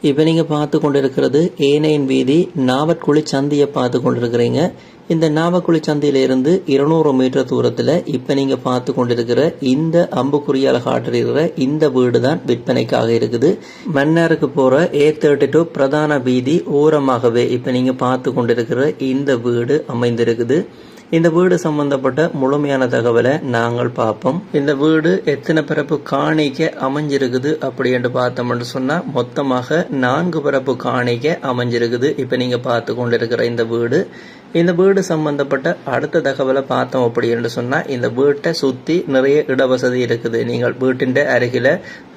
இப்போ நீங்கள் பார்த்து கொண்டிருக்கிறது ஏனையின் வீதி நாவற்குழி சந்தியை பார்த்து கொண்டிருக்கிறீங்க. இந்த நாவற்குழி சந்தையிலிருந்து 200 மீட்டர் தூரத்தில் இப்போ நீங்கள் பார்த்து கொண்டிருக்கிற இந்த அம்புக்குறியால் காட்டுகிற இந்த வீடு தான் விற்பனைக்காக இருக்குது. மன்னாருக்கு போகிற A32 பிரதான வீதி ஓரமாகவே இப்போ நீங்கள் பார்த்து கொண்டிருக்கிற இந்த வீடு அமைந்திருக்குது. இந்த வீடு சம்பந்தப்பட்ட முழுமையான தகவலை நாங்கள் பார்ப்போம். இந்த வீடு எத்தனை பரப்பு காணிக்க அமைஞ்சிருக்குது அப்படின்னு பார்த்தோம்னு சொன்னா மொத்தமாக 4 பரப்பு காணிக்க அமைஞ்சிருக்குது. இப்ப நீங்க பார்த்து கொண்டிருக்கிற இந்த வீடு சம்பந்தப்பட்ட அடுத்த தகவலை பார்த்தோம் அப்படின்னு சொன்னா இந்த வீட்டை சுத்தி நிறைய இடவசதி இருக்குது. நீங்கள் வீட்டின் அருகில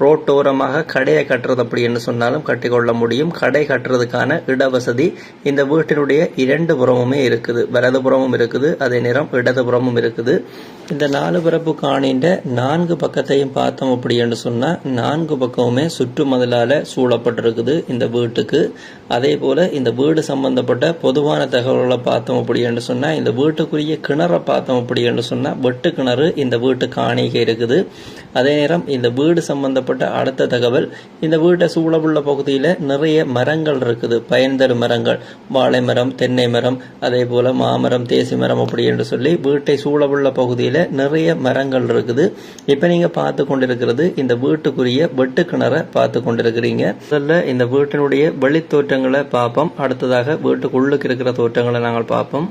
ரோட்டோரமாக கடையை கட்டுறது அப்படின்னு சொன்னாலும் கட்டிக்கொள்ள முடியும். கடை கட்டுறதுக்கான இடவசதி இந்த வீட்டினுடைய 2 புறமுமே இருக்குது. வலதுபுறமும் இருக்குது, அதே நேரம் இடதுபுறமும் இருக்குது. இந்த 4 பரப்பு காணின்ற 4 பக்கத்தையும் பார்த்தோம் அப்படின்னு சொன்னா 4 பக்கமுமே சுற்று மதிலால சூழப்பட்டிருக்குது இந்த வீட்டுக்கு. அதே போல இந்த வீடு சம்பந்தப்பட்ட பொதுவான தகவல்களை பார்த்தோம் அப்படின்னு சொன்னா இந்த வீட்டுக்குரிய கிணறை பார்த்தோம் அப்படின்னு சொன்னா வெட்டு கிணறு இந்த வீட்டு காணிக்க இருக்குது. அதே நேரம் இந்த வீடு சம்பந்தப்பட்ட அடுத்த தகவல், இந்த வீட்டை சூழவுள்ள பகுதியில நிறைய மரங்கள் இருக்குது. பயன்தரும் மரங்கள், வாழை மரம், தென்னை மரம், அதே போல மாமரம், தேசி மரம் அப்படி என்று சொல்லி வீட்டை சூழவுள்ள பகுதியில நிறைய மரங்கள் இருக்குது. இப்ப நீங்க பார்த்து கொண்டிருக்கிறது இந்த வீட்டுக்குரிய வெட்டு கிணறை பார்த்து கொண்டிருக்கிறீங்க. முதல்ல இந்த வீட்டினுடைய வெளி தோற்றங்களை பார்ப்போம். அடுத்ததாக வீட்டுக்குள்ளுக்கு இருக்கிற தோற்றங்களை நாங்கள் பார்ப்போம்.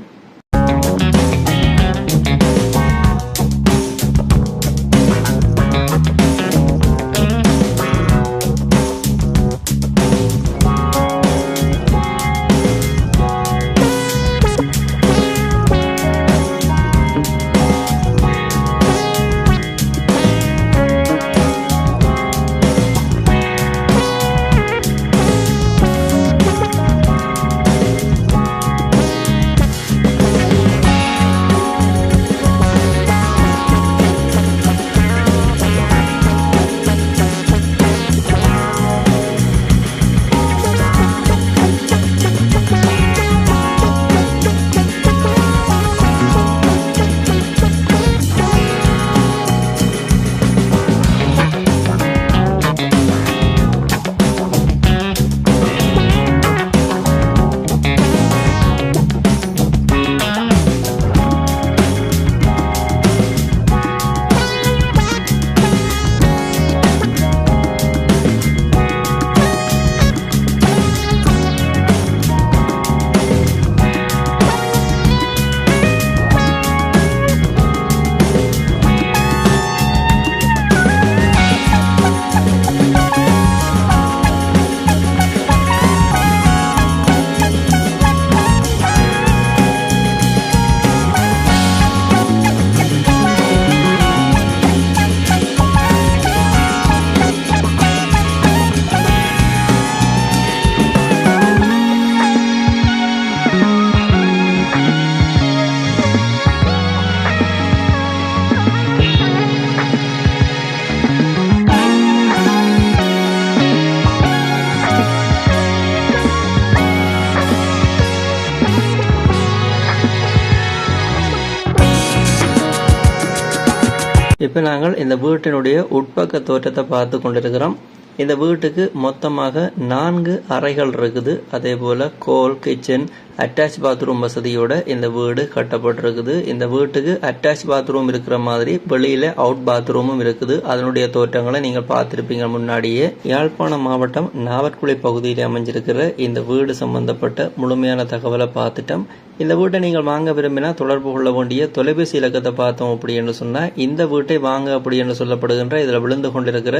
இப்போ நாங்கள் இந்த வீட்டினுடைய உட்பக்க தோற்றத்தை பார்த்து கொண்டிருக்கிறோம். இந்த வீட்டுக்கு மொத்தமாக 4 அறைகள் இருக்குது. அதே போல கோல், கிச்சன், அட்டாச் பாத்ரூம் வசதியோட இந்த வீடு கட்டப்பட்டிருக்குது. இந்த வீட்டுக்கு அட்டாச் பாத்ரூம் இருக்கிற மாதிரி வெளியில அவுட் பாத்ரூமும் இருக்குது. அதனுடைய தோற்றங்களை நீங்கள் பார்த்திருப்பீங்க முன்னாடியே. யாழ்ப்பாணம் மாவட்டம் நாவற்குழி பகுதியில் அமைஞ்சிருக்கிற இந்த வீடு சம்பந்தப்பட்ட முழுமையான தகவலை பார்த்துட்டோம். இந்த வீட்டை நீங்கள் வாங்க விரும்பினா தொடர்பு கொள்ள வேண்டிய தொலைபேசி இலக்கத்தை பார்த்தோம் அப்படின்னு சொன்னா இந்த வீட்டை வாங்க அப்படி என்று சொல்லப்படுகின்ற இதுல விழுந்து கொண்டிருக்கிற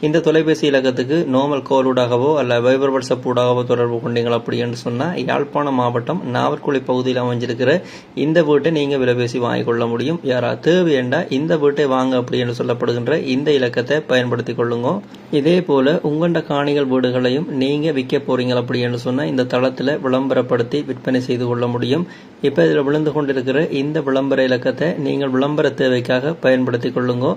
இந்த தொலைபேசி இலக்கத்துக்கு நார்மல் கால் ஊடாகவோ அல்ல வைபர் வாட்ஸ்அப் ஊடாகவோ தொடர்பு கொண்டீங்க அப்படி என்று சொன்னா யாழ்ப்பாணம் மாவட்டம் நாவற்குழி பகுதியில் அமைஞ்சிருக்கிற இந்த வீட்டை நீங்க விலைபேசி வாங்கிக் கொள்ள முடியும். யாரா தேவையண்டா இந்த வீட்டை வாங்க அப்படி என்று சொல்லப்படுகின்ற இந்த இலக்கத்தை பயன்படுத்திக் கொள்ளுங்க. இதே போல உங்கண்ட காணிகள் வீடுகளையும் நீங்க விற்க போறீங்க அப்படி என்று சொன்னா இந்த தளத்துல விளம்பரப்படுத்தி விற்பனை செய்து கொள்ள முடியும். இப்போ இதில் விழுந்து கொண்டிருக்கிற இந்த விளம்பர இலக்கத்தை நீங்கள் விளம்பர தேவைக்காக பயன்படுத்தி கொள்ளுங்க.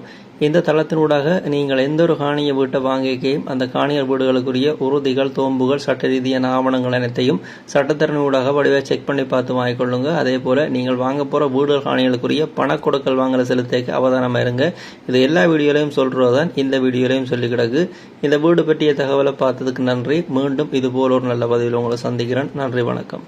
இந்த தளத்தினூடாக நீங்கள் எந்த ஒரு காணிய வீட்டை வாங்கிக்கையும் அந்த காணியர் வீடுகளுக்குரிய உறுதிகள், தோம்புகள், சட்ட ரீதியான ஆவணங்கள் அனைத்தையும் சட்டத்தரனூடாக வடிவாக செக் பண்ணி பார்த்து வாங்கிக்கொள்ளுங்க. அதே போல் நீங்கள் வாங்க போகிற வீடுகள் காணிகளுக்குரிய பண கொடுக்கல் வாங்கல செலுத்தேக்கு அவதானமாக இருங்க. இது எல்லா வீடியோலையும் சொல்கிறதான் இந்த வீடியோலையும் சொல்லி கிடக்கு. இந்த வீடு பற்றிய தகவலை பார்த்ததுக்கு நன்றி. மீண்டும் இது போல ஒரு நல்ல பதிவில் உங்களை சந்திக்கிறேன். நன்றி, வணக்கம்.